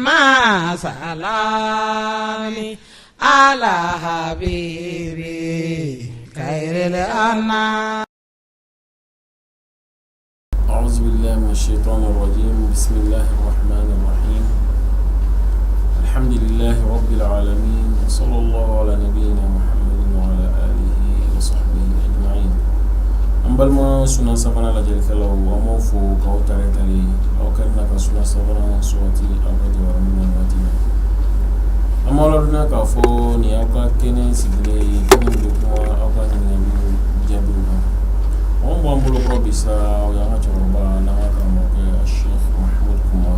ما سلامي على حبيبي خير الأنام. أعوذ بالله من الشيطان الرجيم. بسم الله الرحمن الرحيم. الحمد لله رب العالمين، وصلى الله على نبينا محمد وعلى آله وصحبه أجمعين. أمبالما سنة سفنا لجلك لو أموفو كوتاري تالي أو كرنا كسنة سفنا سواتي أبدي ورمنا واتنا أمالا لنا كافو نيأوكا كنين سيجلي كنين بكوا أوكا تنين بجابوها وأمبان بلو ربسا وياما جربا نواكا موكي الشيخ محمود كما.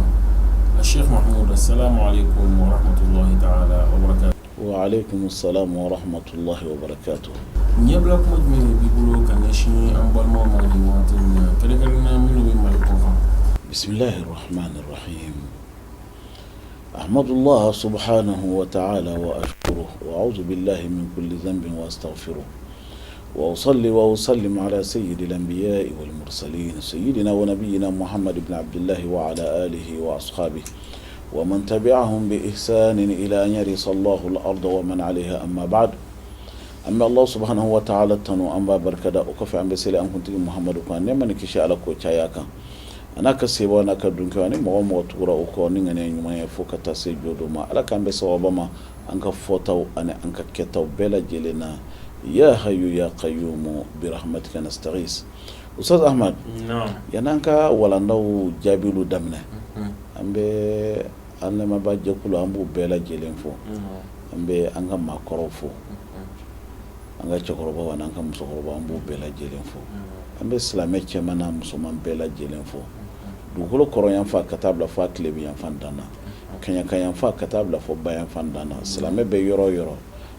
الشيخ محمود، السلام عليكم ورحمة الله تعالى وبركاته. وعليكم السلام ورحمة الله وبركاته. نيبلا كمج من بيقولوا كنشي أمبال ما مالي واتن كلنا منو بمالكوها. بسم الله الرحمن الرحيم. أحمد الله سبحانه وتعالى وأشكره وأعوذ بالله من كل ذنب وأستغفره وأصلي وأسلم على سيد الأنبياء والمرسلين سيدنا ونبينا محمد بن عبد الله وعلى آله وأصحابه ومن تبعهم بإحسان إلى أن يرث الله الأرض ومن عليها. أما بعد، أما الله سبحانه وتعالى تنو أنبا بركدا وكفى عن بسيلة أن كنت محمد وكان نمن كشاء لك وشاياك أنا كسيبا أنا كدون كواني مغام وطورا وكواني غني يوم يفوك تسيجود ما ألا كان بسوا بما أنك فوتو أنا أنك كتو بلا جلنا يا حي يا قيوم برحمتك نستغيث. أستاذ أحمد، نعم، ينانكا ولندو جابيلو دمنا أمبي أنا ما باجي كله أمبو بلا جلين فو أمبي أنغا ما كروفو أنغا تكروبا وأنغا مسكروبا أمبو بلا جلين فو أمبي سلامة كمانا مسلمان بلا جلين فو دوكلو كرو ينفع كتاب لفا كليبي ينفع دانا كان ينفع كتاب لفا با ينفع دانا سلامة بيورو يورو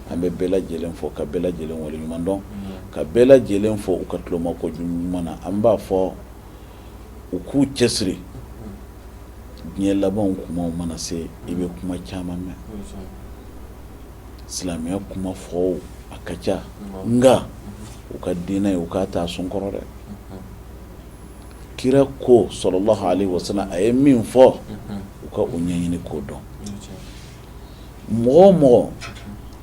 ambe bela jelen fo ka bela jelen wali nyumando ka bela jelen fo ukatlo mako jumana amba fo uku chesri nyela bon kuma mana se ibe kuma chama me islamiya kuma fo akacha nga ukadina ukata sunkorore kira ko sallallahu alaihi wasallam ay min fo uka unyanyini kodo mo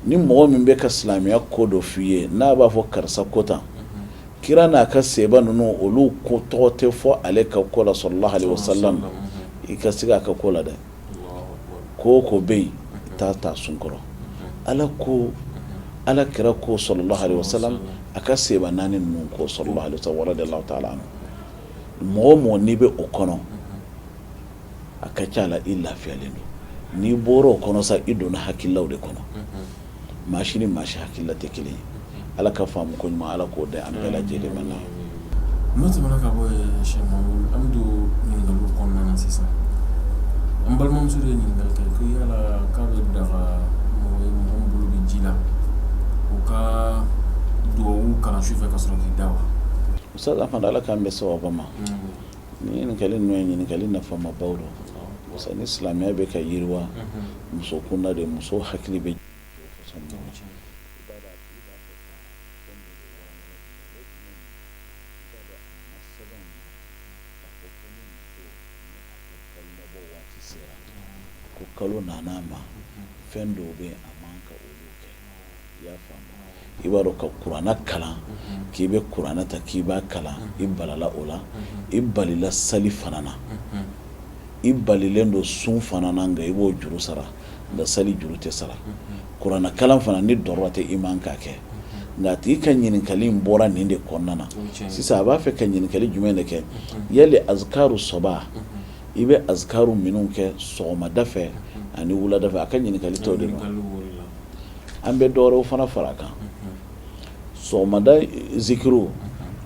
ni mɔgɔ min bɛ ka silamɛya ko dɔ f'i ye n'a b'a fɔ karisa ko tan kira n'a ka seba ninnu olu ko tɔgɔ tɛ fɔ ale ka ko la sallallahu alaihi wasallam i ka se k'a ka ko la dɛ ko ko bɛ yen i t'a sunkɔrɔ ala ko ala kira ko sallallahu alaihi wasallam a ka seba naani ninnu ko sallallahu alaihi wasallam radiyallahu ta'ala anhu mɔgɔ mɔgɔ n'i bɛ o kɔnɔ a ka ca la i lafiyalen don n'i bɔra o kɔnɔ sa i donna hakililaw de kɔnɔ mashini mashi hakilla te kelen ala ka faamu ko ɲuman ala k'o da an bɛɛ lajɛlen ma na. n'o tɛmɛna ka bɔ Cheikh Mahmoud, an bɛ don ɲininkaliw kɔnɔna na sisan. an balimamuso de ye ɲininkali kɛ ko yala k'a bɛ daga mɔgɔ ye mɔgɔ min bolo bɛ ji la o ka duwawu kalan su fɛ ka sɔrɔ k'i da wa. Ustaz Ahmad, ala k'an bɛ sababa ma ni ɲininkali ninnu ye ɲininkali nafamabaw don parce que ni silamɛya bɛ ka yiriwa muso kunda de muso hakili bɛ ko kalo nana ma fɛn dɔw bɛ a man ka olu kɛ i y'a faamu i b'a dɔn ka kuranna kalan k'i bɛ kuranna ta k'i b'a kalan i balala o la i balila sali fana na i balilen don sun fana na nka i b'o juru sara nka sali juru tɛ sara kuranna kalan fana ni dɔrɔ tɛ i man k'a kɛ nka a tigi ka ɲininkali in bɔra nin de kɔnɔna na sisan a b'a fɛ ka ɲininkali jumɛn de kɛ yali azkaru sɔba i bɛ azkaru minnu kɛ sɔgɔmada fɛ ani wulada fɛ a ka ɲininkali tɔw de ma an bɛ dɔwɛrɛw fana fara a kan sɔgɔmada zikiru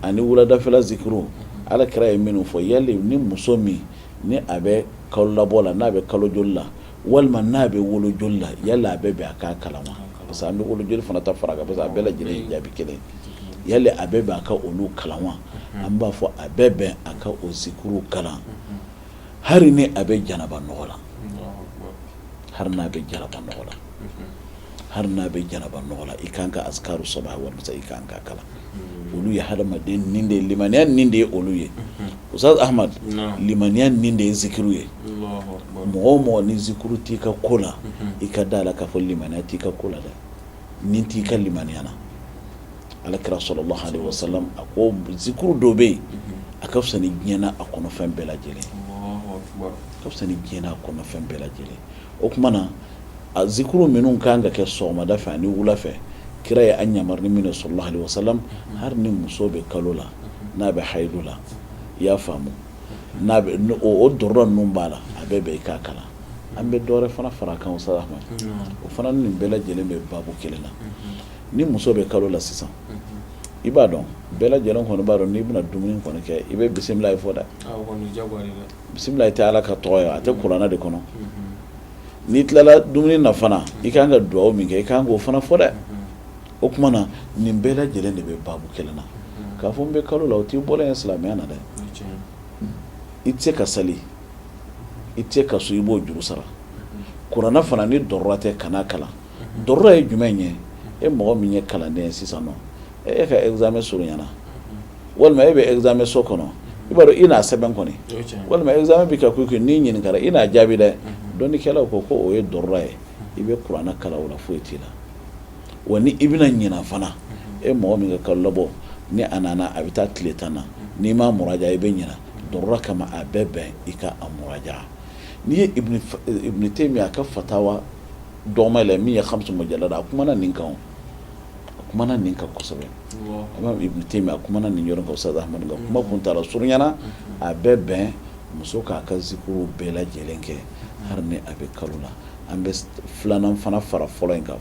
ani wuladafɛla zikiru ala kira ye minnu fɔ yali ni muso min ni a bɛ kalo labɔ la n'a bɛ kalo joli la walima n'a bɛ wolo joli la yali a bɛɛ bɛ a k'a kalama parce que an bɛ wolo joli fana ta fara a kan parce que a bɛɛ lajɛlen ye jaabi kelen yali a bɛɛ bɛ a ka olu kalama an b'a fɔ a bɛɛ bɛn a ka o zikiru kalan hari ni a bɛ janaba nɔgɔ la hari n'a bɛ janaba nɔgɔ la hari n'a bɛ janaba nɔgɔ la i kan ka azkaru sɔbah walima i kan ka kalan olu ye hadamaden nin de ye limaniya nin de ye olu ye Ustaz Ahmad limaniya nin de ye zikiru ye mɔgɔ ni zikuru t'i ka ko la i ka da la k'a fɔ limaniya t'i ka ko la dɛ ni t'i ka limaniya na alakira sallallahu alaihi wasallam a ko zikuru dɔ bɛ yen a ka fisa ni diɲɛ n'a a kɔnɔfɛn bɛɛ lajɛlen a ka fisa ni diɲɛ n'a a kɔnɔfɛn bɛɛ lajɛlen o tuma na a zikuru minnu kan ka kɛ sɔgɔmada fɛ ani wula fɛ kira ye an yamaruya min na sallallahu alaihi wasallam hali ni muso bɛ kalo la n'a bɛ hayidu la i y'a faamu n'a bɛ o dɔrɔn ninnu b'a la a bɛɛ bɛ i k'a kalan an bɛ dɔwɛrɛ fana fara kan Ustaz Ahmad o fana ni nin bɛɛ lajɛlen bɛ babu kelen na ni muso bɛ kalo la sisan i b'a dɔn bɛɛ lajɛlen kɔni b'a dɔn n'i bɛna dumuni kɔni kɛ i bɛ bisimilayi fɔ dɛ bisimilayi tɛ ala ka tɔgɔ ye a tɛ kuranɛ de kɔnɔ n'i tilala dumuni na fana i kan ka dugawu min kɛ i kan k'o fana fɔ dɛ o tuma na nin bɛɛ lajɛlen de bɛ babu kelen na k'a fɔ n bɛ kalo la o t'i bɔlen ye silamɛya na dɛ i tɛ se ka sali i tɛ se ka so i b'o juru sara kuranɛ fana ni dɔrɔra tɛ kana kalan dɔrɔra ye jumɛn ye e mɔgɔ min ye kalanden ye sisan nɔ e ka examen surunyana walima e bɛ examen so kɔnɔ i b'a dɔn i n'a sɛbɛn kɔni walima examen bɛ kɛ kuyi n'i ɲininkara i n'a jaabi dɛ dɔnnikɛlaw ko o ye dɔrɔra ye i bɛ kuranɛ kalan o la foyi t'i la wa ni i bɛna ɲina fana e mɔgɔ min ka kalo labɔ ni a nana a bɛ taa tile 10 na n'i ma muraja i bɛ ɲina dɔrɔra kama a bɛɛ bɛn i ka a muraja n'i ye ibn Taymiya a ka fatawa dɔgɔma la min ye 5 mujallada a kumana nin kan kosɛbɛ imam ibn Taymiya a kumana nin yɔrɔ kan Ustaz Ahmad nka kuma kuntala surunyana a bɛɛ bɛn muso k'a ka zikuru bɛɛ lajɛlen kɛ hari ni a bɛ kalo la an bɛ filanan fana fara fɔlɔ in kan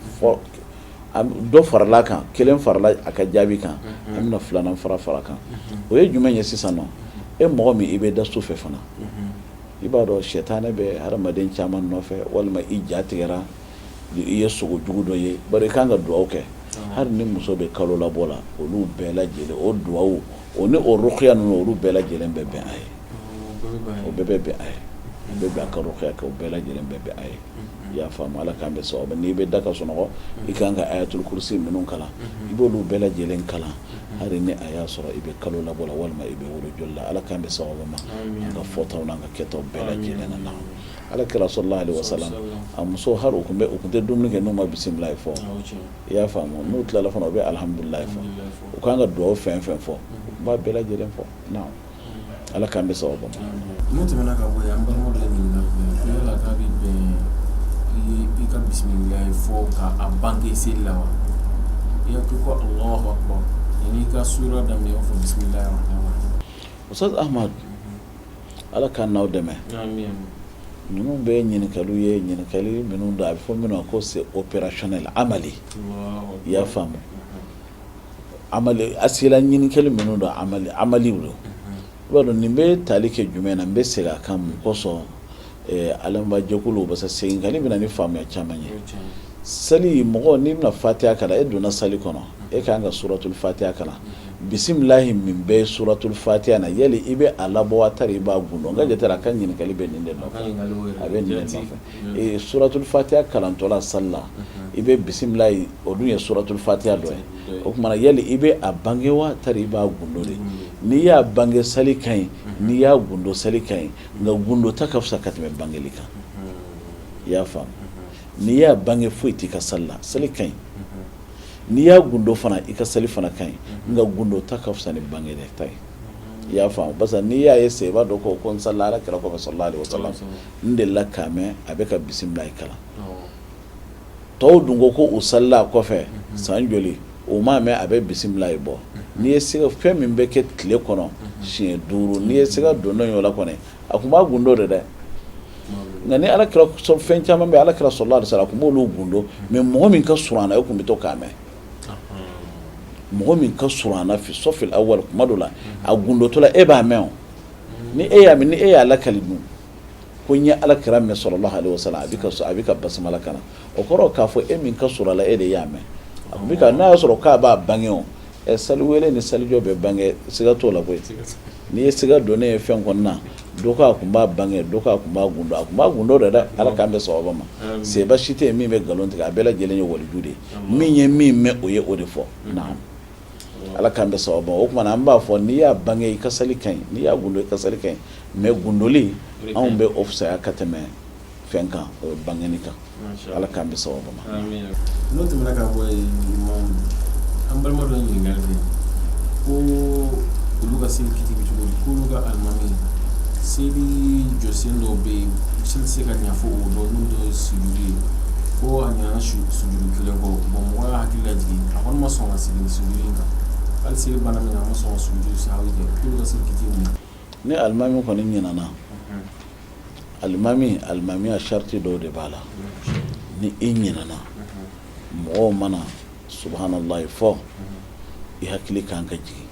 dɔ farala kan kelen farala a ka jaabi kan an bɛna filanan fara kan o ye jumɛn ye sisan nɔ e mɔgɔ min i bɛ da so fɛ fana i b'a dɔn sɛtanɛ bɛ hadamaden caman nɔfɛ walima i ja tigɛra i ye sogo jugu dɔ ye bari i kan ka dugawu kɛ hali ni muso bɛ kalo labɔ la olu bɛɛ lajɛlen o dugawu o ni o ruqya ninnu olu bɛɛ lajɛlen bɛ bɛn a ye o bɛɛ bɛ bɛn a ye o bɛɛ bɛ a ka ruqya kɛ o bɛɛ lajɛlen bɛ bɛn a ye i y'a faamu ala k'an bɛ sababu n'i bɛ da ka sunɔgɔ i kan ka ayatul kursi minnu kalan i b'olu bɛɛ lajɛlen kalan hali ni a y'a sɔrɔ i bɛ kalo labɔ la walima i bɛ wolo joli la ala k'an bɛ sababu ma an ka fɔtaw n'an ka kɛtaw bɛɛ lajɛlen na ala kira sallallahu alaihi wasallam a muso har u kun tɛ dumuni kɛ n'u ma bisimilayi fɔ i y'a faamu n'u tilala fana u bɛ alhamdulilayi fɔ u kan ka dugawu fɛn fɛn fɔ u b'a bɛɛ lajɛlen fɔ naam ala k'an bɛ sababu ma n'o tɛmɛna ka bɔ yen an balimaw de ɲininka yala k'a bɛ bɛn i ka bisimilayi fɔ k'a bange seli la wa i y'a ko Allahu akbar yanni i ka sura daminɛ i b'a fɔ bisimilayi rahmani rahim Ustaz Ahmad ala k'an n'aw dɛmɛ ninnu bɛ ɲininkaliw ye ɲininkali minnu don a bɛ fɔ minnu ma ko c'est opérationnel amali i y'a faamu amali asila ɲininkali minnu don amali don i b'a dɔn nin bɛ tali kɛ jumɛn na n bɛ segin a kan mun kosɔn alamajɛkuluw basa segin kan ni bɛna ni faamuya caman ye sali mɔgɔ n'i bɛna fatiha kalan e donna sali kɔnɔ e kan ka suratul fatiha kalan bisimilahi min bɛ suratul fatiha na yali i bɛ a labɔ a tari i b'a gundɔ n ka jate la a ka ɲininkali bɛ nin de nɔfɛ a bɛ nin de nɔfɛ suratul fatiha kalantɔla sali la i bɛ bisimilahi o dun ye suratul fatiha dɔ ye o kumana yali i bɛ a bange wa tari i b'a gundo de n'i y'a bange sali ka ɲi n'i y'a gundo sali ka ɲi nka gundo ta ka fisa ka tɛmɛ bangeli kan i y'a faamu n'i y'a bange foyi t'i ka sali la sali ka ɲi n'i y'a gundo fana i ka sali fana ka ɲi nka gundo ta ka fisa ni bangeli ta ye i y'a faamu parce que n'i y'a ye se i b'a dɔn ko n salila ala kira kɔfɛ sallallahu alaihi wasallam n delila k'a mɛn a bɛ ka bisimilayi kalan tɔw dun ko u salila kɔfɛ san joli o m'a mɛn a bɛ bisimilayi bɔ n'i ye sɛgɛ fɛn min bɛ kɛ tile kɔnɔ siɲɛ 5 n'i ye sɛgɛ don n'o la kɔni a kun b'a gundo de dɛ nka ni ala kira fɛn caman bɛ ala kira sallallahu alaihi wasallam a kun b'olu gundo mais mɔgɔ min ka surun a na e kun bɛ to k'a mɛn mɔgɔ min ka surun a na fi sɔfil awwal kuma dɔ la a gundotɔ la e b'a mɛn o ni e y'a mɛn ni e y'a lakali dun ko n ye ala kira mɛn sallallahu alaihi wasallam a bɛ ka basmala kana o kɔrɔ k'a fɔ e min ka surun a la e de y'a mɛn a kun bɛ ka n'a y'a sɔrɔ k'a b'a bange o sali wele ni salijɔ bɛ bange siga t'o la koyi n'i ye siga don ne ye fɛn kɔnɔna dɔ ko a kun b'a bange dɔ ko a kun b'a gundo de dɛ ala k'an bɛ sababa ma seba si tɛ yen min bɛ nkalon tigɛ a bɛɛ lajɛlen ye waliju de ye min ye min mɛn o ye o de fɔ naam ala k'an bɛ sababa ma o kumana an b'a fɔ n'i y'a bange i ka sali ka ɲi n'i y'a gundo i ka sali ka ɲi mais gundoli anw bɛ o fisaya ka tɛmɛ fɛn kan o ye bangeni kan ala k'an bɛ sababu ma amin n'o tɛmɛna ka bɔ yen an balima dɔ ɲininkali kɛ ko olu ka seli kiti bɛ cogo di ko olu ka alimami seli jɔsen dɔw bɛ yen seli tɛ se ka ɲɛfɔ o dɔ n'u dɔ ye sujudi ye ko a ɲana sujudi kelen kɔ mɔgɔ y'a hakili lajigin a kɔni ma sɔn ka segin sujudi in kan hali seli bana min na a ma sɔn ka sujudi sahawi kɛ ko olu ka seli kiti mun ni alimami kɔni ɲinana alimami a sharti dɔw de b'a la ni i ɲinana mɔgɔw mana subhanallah fɔ i hakili kan ka jigin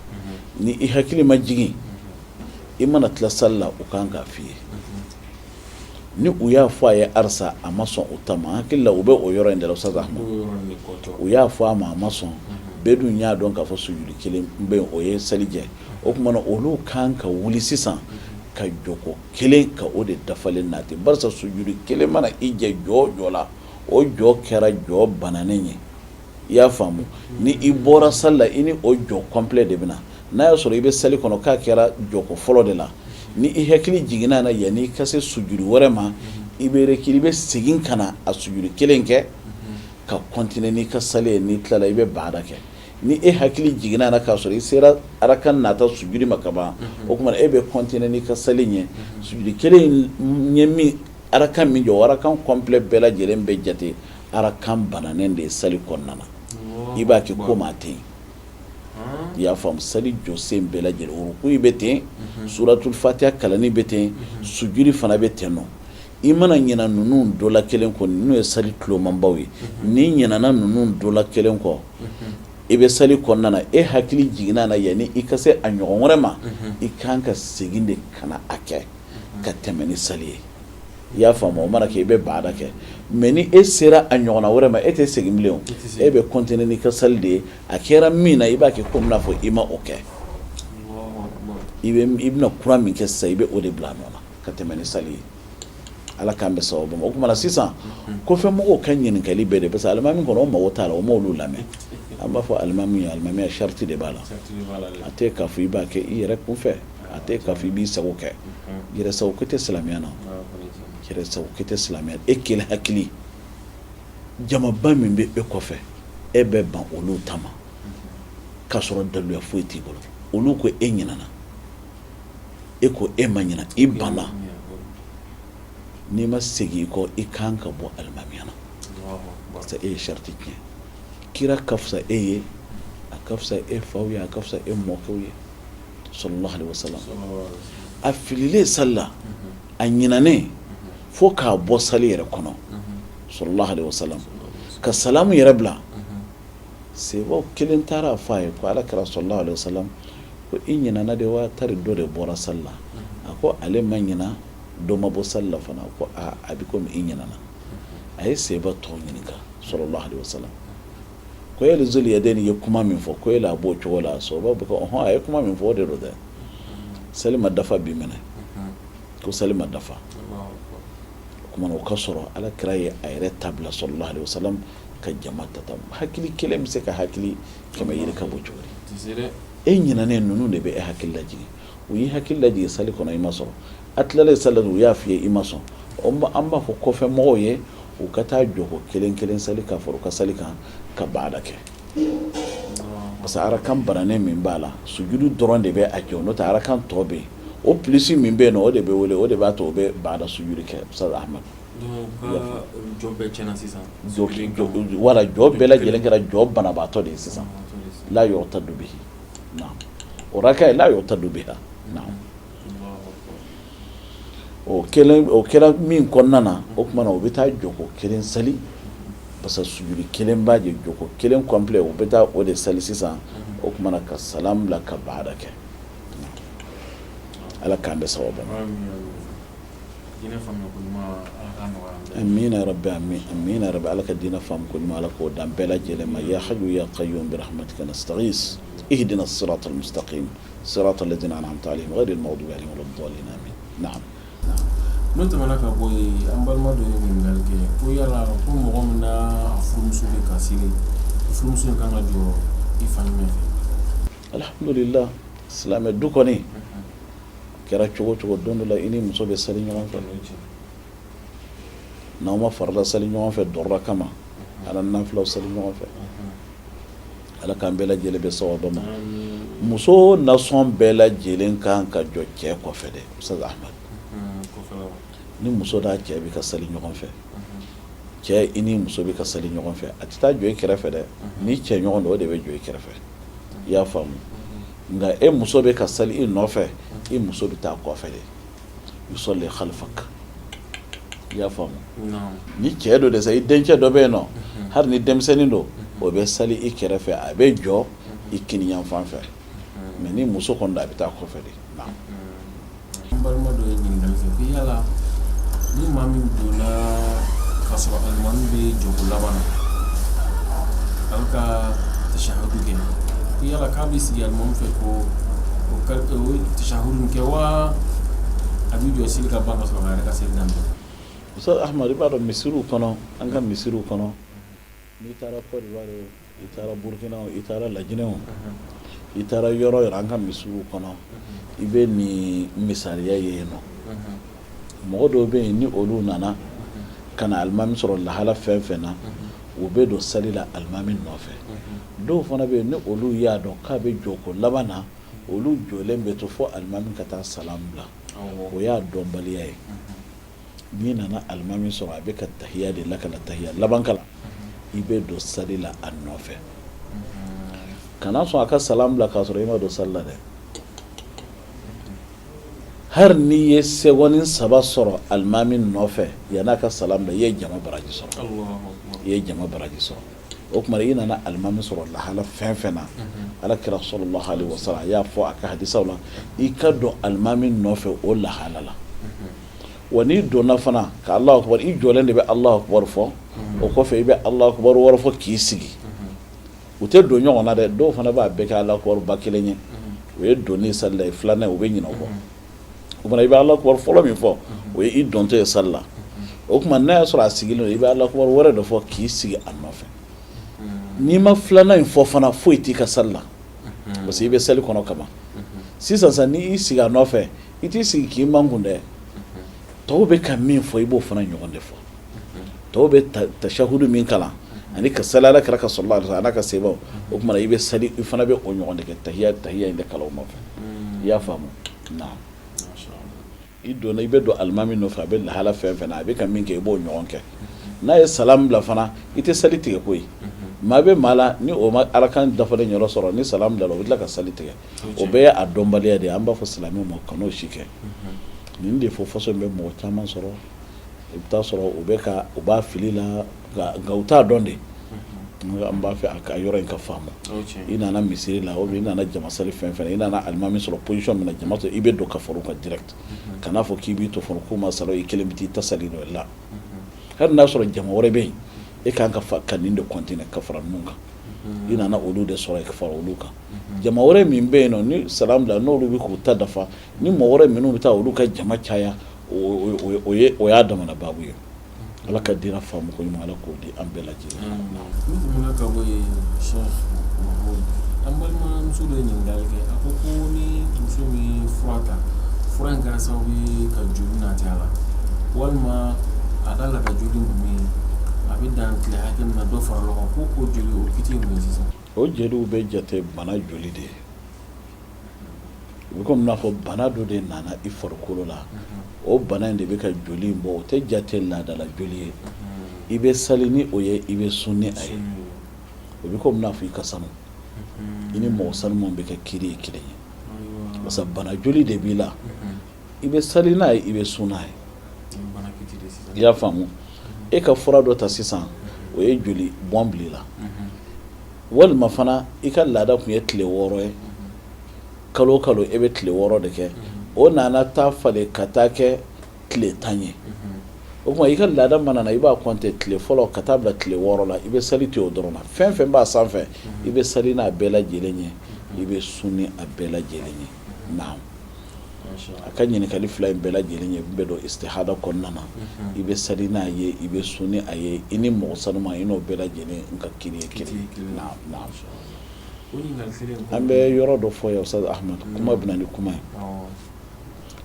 ni i hakili ma jigin i mana tila sali la u kan k'a f'i ye ni u y'a fɔ a ye arisa a ma sɔn u ta ma hakili la u bɛ o yɔrɔ in de la Ustaz Ahmad u y'a fɔ a ma a ma sɔn bɛɛ dun y'a dɔn k'a fɔ sujudi kelen bɛ yen o ye salijɛ o tuma na olu kan ka wuli sisan ka jɔko kelen ka o de dafalen nati barisa sujudi kelen mana i jɛ jɔ la o jɔ kɛra jɔ bananen ye i y'a faamu ni i bɔra sali la i ni o jɔ complet de bɛna n'a y'a sɔrɔ i bɛ sali kɔnɔ k'a kɛra jɔko fɔlɔ de la ni i hakili jiginna na yanni i ka se sujudi wɛrɛ ma i bɛ segin ka na a sujudi kelen kɛ ka continuer n'i ka sali ye n'i tilala i bɛ baada kɛ ni e hakili jiginna na k'a sɔrɔ i sera arakan nata sujudi ma ka ban o kuma e bɛ continuer n'i ka sali ɲɛ sujudi kelen ɲɛ min arakan min jɔ arakan complet bɛɛ lajɛlen bɛ jate arakan bananen de ye sali kɔnɔna na i b'a kɛ ko maa tɛ yen i y'a faamu sali jɔsen bɛɛ lajɛlen rukuyi bɛ ten suratul fatiha kalani bɛ ten sujudi fana bɛ ten nɔ i mana ɲina ninnu dɔ la kelen kɔ ninnu ye sali tulomanbaw ye ni ɲinana ninnu dɔ la kelen kɔ i bɛ sali kɔnɔna na e hakili jiginna na yanni i ka se a ɲɔgɔn wɛrɛ ma i kan ka segin de ka na a kɛ ka tɛmɛ ni sali ye i y'a faamu o mana kɛ i bɛ baada kɛ mɛ ni e sera a ɲɔgɔnna wɛrɛ ma e tɛ segin bilen o e bɛ continuer n'i ka sali de ye a kɛra min na i b'a kɛ komi n'a fɔ i ma o kɛ i bɛna kura min kɛ sisan i bɛ o de bila nɔ na ka tɛmɛ ni sali ye ala k'an bɛ sababu ma o tuma na sisan kɔfɛmɔgɔw ka ɲininkali bɛɛ de parce que alimami kɔnɔ o mago t'a la o m'olu lamɛn an b'a fɔ alimamiya sharti de b'a la a tɛ k'a fɔ i b'a kɛ i yɛrɛ kun fɛ a tɛ k'a fɔ i b'i sago kɛ yɛrɛ sago ko tɛ silamɛya na yɛrɛ sago ko tɛ silamɛya e kelen hakili jamaba min bɛ e kɔfɛ e bɛ ban olu ta ma k'a sɔrɔ daluya foyi t'i bolo olu ko e ɲinana e ko e ma ɲina i banna n'i ma segin i kɔ i kan ka bɔ alimamiya na parce que e ye sharti tiɲɛ kira ka fisa e ye a ka fisa e faw ye a ka fisa e mɔkɛw ye sallallahu alaihi wasallam a fililen sali la a ɲinanen fo k'a bɔ sali yɛrɛ kɔnɔ sallallahu alaihi wasallam ka salamu yɛrɛ bila sebaw kelen taara a fɔ a ye ko ala kɛra sallallahu alaihi wasallam ko i ɲinana de wa tari dɔ de bɔra sali la a ko ale ma ɲina dɔ ma bɔ sali la fana ko a bɛ komi i ɲinana a ye seba tɔ ɲininka sallallahu alaihi wasallam ko yɛlɛ zoli yɛden ye kuma min fɔ ko yɛlɛ a b'o cogo la sɔrɔ b'a fɔ ɔhɔn a ye kuma min fɔ o de do dɛ sali ma dafa bi minɛ ko sali ma dafa kuma o ka sɔrɔ ala kira ye a yɛrɛ tabila sallallahu alaihi wasallam ka jama tata hakili kelen bɛ se ka hakili kɛmɛ yiri ka bɔ cogo di e ɲinanen ninnu de bɛ e hakili lajigin u y'i hakili lajigin sali kɔnɔ i ma sɔrɔ a tilalen sali la u y'a f'i ye i ma sɔn an b'a fɔ kɔfɛ mɔgɔw ye u ka taa jɔko kelen kelen sali k'a fɔ u ka sali kan ka baada kɛ parce que arakan bananen min b'a la sujudu dɔrɔn de bɛ a jɔ n'o tɛ arakan tɔ bɛ yen o pilisi min bɛ yen nɔ o de bɛ wele o de b'a to o bɛ baada sujudi kɛ Ustaz Ahmad jɔ bɛɛ tiɲɛna sisan wala jɔ bɛɛ lajɛlen kɛra jɔ banabaatɔ de ye sisan la yu'tadu bihi naam o raka la yu'tadu biha naam o kɛra min kɔnɔna na o tuma na o bɛ taa jɔko kelen sali parce que sujudi kelen b'a je jɔko kelen complet o bɛ taa o de sali sisan o tuma na ka salam bila ka baada kɛ ala k'an bɛ sababu ma amina rabbi amina rabbi ala ka diinɛ faamu ko ɲuman ala k'o dan bɛɛ lajɛlen ma ya hayyu ya qayyum bi rahmatika nastaghis ihdina as-sirata al-mustaqim sirata alladhina an'amta alayhim ghayri al-maghdubi alayhim wa lad-dallin amin na'am n'o tɛmɛna ka bɔ yen an balima dɔ ye ɲininkali kɛ ko yala ko mɔgɔ min na a furumuso bɛ ka sini furumuso in kan ka jɔ i fa jumɛn fɛ alhamdulillah silamɛ du kɔni kɛra cogo cogo don dɔ la i ni muso bɛ sali ɲɔgɔn fɛ n'aw ma farala sali ɲɔgɔn fɛ dɔrɔra kama ala nafilaw sali ɲɔgɔn fɛ ala k'an bɛɛ lajɛlen bɛ sababa ma muso nasɔn bɛɛ lajɛlen kan ka jɔ cɛ kɔfɛ dɛ Ustaz Ahmad ni muso n'a cɛ bɛ ka sali ɲɔgɔn fɛ cɛ i ni muso bɛ ka sali ɲɔgɔn fɛ a tɛ taa jɔ i kɛrɛfɛ dɛ ni cɛ ɲɔgɔn don o de bɛ jɔ i kɛrɛfɛ i y'a faamu nka e muso bɛ ka sali i nɔfɛ i muso bɛ taa kɔfɛ de yusalli khalfak i y'a faamu ni cɛ do de sa i dencɛ dɔ bɛ yen nɔ hali ni denmisɛnnin don o bɛ sali i kɛrɛfɛ a bɛ jɔ i kini yanfan fɛ mɛ ni muso kɔni don a bɛ taa kɔfɛ de n balima dɔ ye ɲininkali kɛ ko yala ni maa min donna k'a sɔrɔ alimami bɛ jɔko laban na ale ka tashahadu kɛ ko yala k'a bɛ sigi alimami fɛ ko o tashahudu kɛ wa a bɛ jɔ seli ka ban ka sɔrɔ ka yɛrɛ ka seli daminɛ. Ustaz Ahmad i b'a dɔn misiriw kɔnɔ an ka misiriw kɔnɔ n'i taara Côte d'Ivoire i taara Burkina i taara Laginɛ i taara yɔrɔ yɔrɔ an ka misiriw kɔnɔ i bɛ nin misaliya ye yen nɔ mɔgɔ dɔw bɛ yen ni olu nana ka na alimami sɔrɔ lahala fɛn fɛn na u bɛ don sali la alimami nɔfɛ dɔw fana bɛ yen ni olu y'a dɔn k'a bɛ jɔ ko laban na olu jɔlen bɛ to fɔ alimami ka taa salam bila o y'a dɔnbaliya ye n'i nana alimami sɔrɔ a bɛ ka tahiya de la ka na tahiya laban kala i bɛ don sali la a nɔfɛ kana sɔn a ka salam bila k'a sɔrɔ i ma don sali la dɛ har n'i ye sɛgɔni 3 sɔrɔ alimami nɔfɛ yan'a ka salam bila i ye jama baraji sɔrɔ o tuma i nana alimami sɔrɔ lahala fɛn fɛn na alakira sallallahu alaihi wasallam a y'a fɔ a ka hadisaw la i ka don alimami nɔfɛ o lahala la wa n'i donna fana ka Allahu akbar i jɔlen de bɛ Allahu akbar fɔ o kɔfɛ i bɛ Allahu akbar wɔɔrɔ fɔ k'i sigi u tɛ don ɲɔgɔn na dɛ dɔw fana b'a bɛɛ kɛ Allahu akbar ba kelen ye o ye donni sali la ye filanan u bɛ ɲinɛ o kɔ o kumana i bɛ Allahu akbar fɔlɔ min fɔ o ye i dontɔ ye sali la o kuma n'a y'a sɔrɔ a sigilen don i bɛ Allahu akbar wɛrɛ dɔ fɔ k'i sigi a nɔfɛ n'i ma filanan in fɔ fana foyi t'i ka sali la parce que i bɛ sali kɔnɔ kama sisan sa ni i sigi a nɔfɛ i t'i sigi k'i mankun dɛ tɔw bɛ ka min fɔ i b'o fana ɲɔgɔn de fɔ tɔw bɛ tashahudu min kalan ani ka sali ala kira ka sallallahu alaihi wasallam ana ka sebaw o kuma i bɛ sali i fana bɛ o ɲɔgɔn de kɛ tahiya in de kalan o nɔfɛ i y'a faamu naam i donna i bɛ don alimami nɔfɛ a bɛ lahala fɛn fɛn na a bɛ ka min kɛ i b'o ɲɔgɔn kɛ n'a ye salam bila fana i tɛ sali tigɛ koyi maa bɛ maa la ni o ma arakan dafalen yɔrɔ sɔrɔ ni salam bila o bɛ tila ka sali tigɛ o bɛɛ ye a dɔnbaliya de ye an b'a fɔ silamɛw ma kan'o si kɛ nin de fɔ façon bɛ mɔgɔ caman sɔrɔ i bɛ taa sɔrɔ u b'a fili la nka u t'a dɔn de an b'a fɛ a ka yɔrɔ in ka faamu i nana misiri la ou bien i nana jama sali fɛn fɛn i nana alimami sɔrɔ position min na jama sɔrɔ i bɛ don ka far'u kan direct kan'a fɔ k'i b'i to fɔlɔ k'u ma salo i kelen bɛ t'i ta sali dɔ la hali n'a sɔrɔ jama wɛrɛ bɛ yen e kan ka nin de continuer ka fara ninnu kan i nana olu de sɔrɔ ka fara olu kan jama wɛrɛ min bɛ yen nɔ ni salam bila n'olu bɛ k'u ta dafa ni mɔgɔ wɛrɛ minnu bɛ taa olu ka jama caya o y'a damana baabu ye ala ka dira faamu ko ɲuman ala k'o di an bɛɛ lajɛlen min tɛmɛna ka bɔ yen Sheikh Mahmoud an balimamuso dɔ ye ɲininkali kɛ a ko ni muso min fura ta fura in kɛra sababu ye ka joli nati a la walima a da la ka joli min a bɛ dan tile hakɛ min na dɔ fara ɲɔgɔn kan ko o joli o kiti ye mun ye sisan o jeliw bɛ jate bana joli de ye u bɛ komi n'a fɔ bana dɔ de nana i farikolo la o bana in de bɛ ka joli in bɔ o tɛ jate laadala joli ye i bɛ sali ni o ye i bɛ sun ni a ye o bɛ komi n'a fɔ i ka sanu i ni mɔgɔ sanumanw bɛ kɛ kiri ye kelen ye parce que bana joli de b'i la i bɛ sali n'a ye i bɛ sun n'a ye i y'a faamu e ka fura dɔ ta sisan o ye joli bɔn bil'i la walima fana i ka laada tun ye tile 6 ye kalo o kalo e bɛ tile 6 de kɛ o nana taa falen ka taa kɛ tile 10 ye o kuma i ka laada mana na i b'a compter tile fɔlɔ ka taa bila tile 6 la i bɛ sali to o dɔrɔn na fɛn fɛn b'a sanfɛ i bɛ sali n'a bɛɛ lajɛlen ye i bɛ sun ni a bɛɛ lajɛlen ye naam a ka ɲininkali fila in bɛɛ lajɛlen ye bɛ don istihada kɔnɔna na i bɛ sali n'a ye i bɛ sun ni a ye i ni mɔgɔ sanuman i n'o bɛɛ lajɛlen ka kiri ye kelen naam an bɛ yɔrɔ dɔ fɔ yan Ustaz Ahmad kuma bɛ na ni kuma ye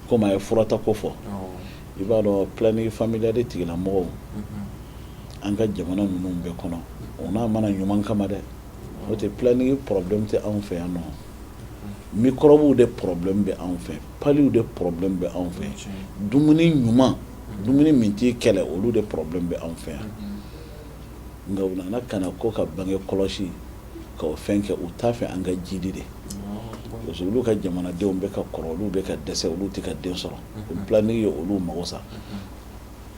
komi a ye furata ko fɔ i b'a dɔn planning familial de tigilamɔgɔw an ka jamana ninnu bɛɛ kɔnɔ o n'a mana ɲuman kama dɛ o tɛ planning problème tɛ anw fɛ yan nɔ microbe de problème bɛ anw fɛ paliw de problème bɛ anw fɛ dumuni ɲuman dumuni min t'i kɛlɛ olu de problème bɛ anw fɛ yan nka u nana ka na ko ka bange kɔlɔsi ka o fɛn kɛ u t'a fɛ an ka jidi de parce que olu ka jamanadenw bɛ ka kɔrɔ olu bɛ ka dɛsɛ olu tɛ ka den sɔrɔ o planning ye olu mago sa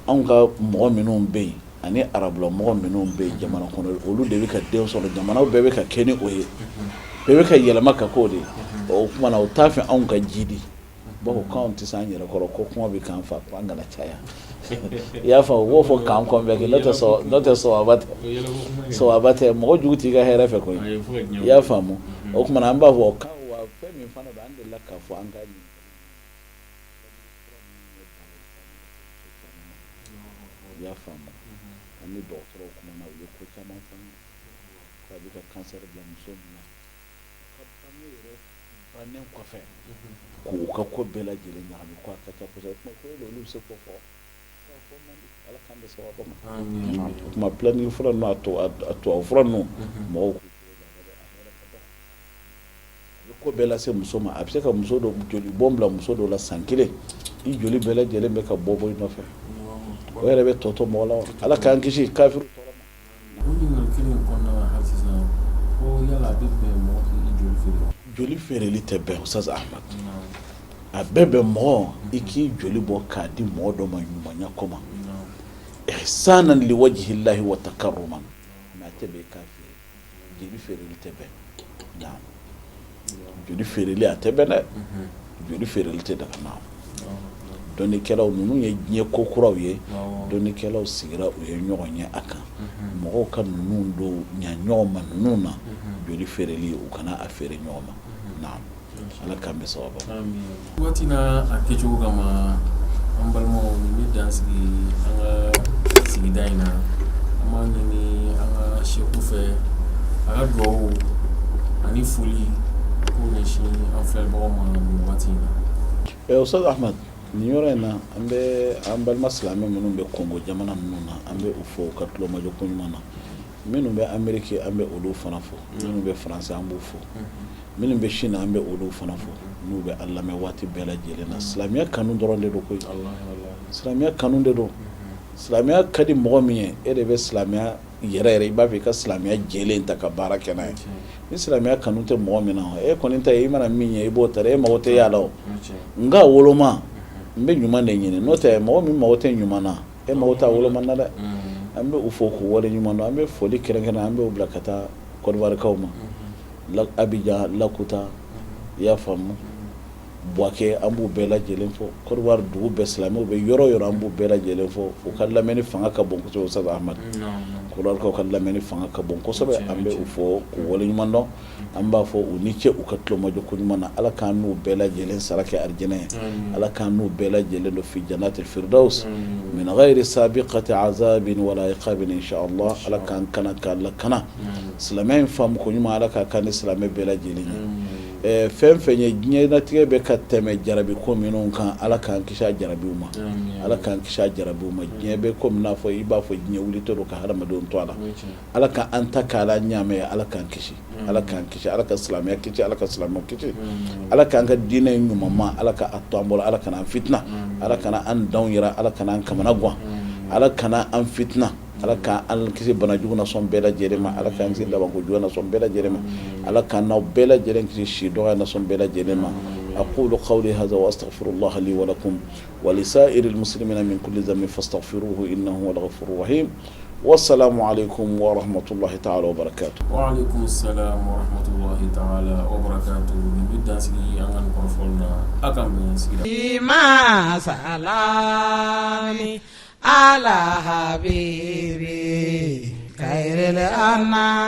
anw ka mɔgɔ minnu bɛ yen ani arabula mɔgɔ minnu bɛ yen jamana kɔnɔ olu de bɛ ka den sɔrɔ jamanaw bɛɛ bɛ ka kɛ ni o ye bɛɛ bɛ ka yɛlɛma ka k'o de ye o tuma na o t'a fɛ anw ka jidi bawo k'anw tɛ se an yɛrɛ kɔrɔ ko kuma bɛ k'an fa ko an kana caya i y'a faamu u b'o fɔ k'an convaincre n'o tɛ sawaba tɛ mɔgɔ jugu t'i ka hɛrɛ fɛ koyi i y'a faamu o tuma na an b'a fɔ wa fɛn min fana don an delila k'a fɔ an ka i y'a faamu an ni dɔgɔtɔrɔw kumana u ye ko caman fɔ k'a bɛ ka cancer bila muso min na ka bange yɛrɛ bannen kɔfɛ k'u ka ko bɛɛ lajɛlen ɲagami ko a ka ca kosɛbɛ kuma ko olu bɛ se k'o fɔ ala k'an bɛ sababu ma o tuma planning fura ninnu a tubabu fura ninnu mɔgɔw a bɛ ko bɛɛ lase muso ma a bɛ se ka muso dɔ joli bɔn bila muso dɔw la san kelen i joli bɛɛ lajɛlen bɛ ka bɔ i nɔfɛ o yɛrɛ bɛ tɔtɔ mɔgɔ la ala k'an kisi kafiru tɔɔrɔ ma. o ɲininkali kelen kɔnɔna na hali sisan ko yala a bɛ bɛn mɔgɔ k'i joli feere. joli feereli tɛ bɛn Ustaz Ahmad a bɛɛ bɛ mɔgɔ i k'i joli bɔ k'a di mɔgɔ dɔ ma ɲumanya kɔma ihsanan liwajhillahi wa takarruman mais a tɛ bɛn i k'a feere joli feereli tɛ bɛn joli feereli a tɛ bɛn dɛ joli feereli tɛ daga na dɔnnikɛlaw ninnu ye diɲɛ ko kuraw ye dɔnnikɛlaw sigira u ye ɲɔgɔn ye a kan mɔgɔw ka ninnu don ɲa ɲɔgɔn ma ninnu na joli feereli u kana a feere ɲɔgɔn ma naam ala k'an bɛ sababu waati na a kɛcogo kama an balimaw ni bɛ dan sigi an ka sigida in na an b'a ɲini an ka seku fɛ a ka dugawu ani foli k'o ɲɛsin an filɛbagaw ma nin waati in na. Ustaz Ahmad nin yɔrɔ in na an bɛ an balima silamɛ minnu bɛ Kongo jamana ninnu na an bɛ u fɔ ka tulomajɔ ko ɲuman na minnu bɛ Amérique an bɛ olu fana fɔ minnu bɛ France an b'u fɔ minnu bɛ Chine an bɛ olu fana fɔ n'u bɛ an lamɛn waati bɛɛ lajɛlen na silamɛya kanu dɔrɔn de don koyi silamɛya kanu de don silamɛya ka di mɔgɔ min ye e de bɛ silamɛya yɛrɛ i b'a fɛ i ka silamɛya jɛlen ta ka baara kɛ n'a ye ni silamɛya kanu tɛ mɔgɔ min na e kɔni ta ye i mana min ye i b'o ta e mago tɛ yala o nka woloma n bɛ ɲuman de ɲini n'o tɛ mɔgɔ min mago tɛ ɲuman na e mago t'a woloma na dɛ an bɛ u fɔ k'u wale ɲuman dɔn an bɛ foli kɛrɛnkɛrɛn an bɛ u bila ka taa Kɔdiwarikaw ma Abidjan Lakuta i y'a faamu Buwake an b'u bɛɛ lajɛlen fɔ Kɔdiwari dugu bɛɛ silamɛw bɛ yɔrɔ yɔrɔ an b'u bɛɛ lajɛlen fɔ u ka lamɛnni fanga ka bon kosɛbɛ Ustaz Ahmad Kɔdiwarikaw ka lamɛnni fanga ka bon kosɛbɛ an bɛ u fɔ k'u wale ɲuman dɔn an b'a fɔ u ni ce u ka tulomajɔ ko ɲuman na ala k'an n'u bɛɛ lajɛlen sara kɛ arijinɛ ye ala k'an n'u bɛɛ lajɛlen don fi jannatil firdaus min ghayri sabiqati azabin wala iqabin insha Allah ala k'an kana k'a lakana silamɛ in faamu ko ɲuman ala k'a kan ni silamɛ bɛɛ lajɛlen ye fɛn fɛn ye diɲɛlatigɛ bɛ ka tɛmɛ jarabi ko minnu kan ala k'an kisi a jarabiw ma ala k'an kisi a jarabiw ma diɲɛ bɛ komi n'a fɔ i b'a fɔ diɲɛ wulitɔ don ka hadamadenw to a la ala k'an ta k'a la ɲaamɛ ala k'an kisi ala k'an kisi ala ka silamɛya kisi ala ka silamɛw kisi ala k'an ka diinɛ ɲuman ma ala ka a to an bolo ala kana an fitna ala kana an danw yira ala kana an kamana gan ala kana an fitna ala k'an kisi bana jugu na sɔn bɛɛ lajɛlen ma ala k'an kisi labanko jugu na sɔn bɛɛ lajɛlen ma ala k'an n'aw bɛɛ lajɛlen kisi si dɔgɔya na sɔn bɛɛ lajɛlen ma أقول قولي هذا وأستغفر الله لي ولكم ولسائر المسلمين من كل ذنب فاستغفروه إنه هو الغفور الرحيم والسلام عليكم ورحمة الله تعالى وبركاته. وعليكم السلام ورحمة الله تعالى وبركاته. بدأ سيدي أن نقرفلنا أكمل سيدي ما سلامي على حبيبي خير الأنام.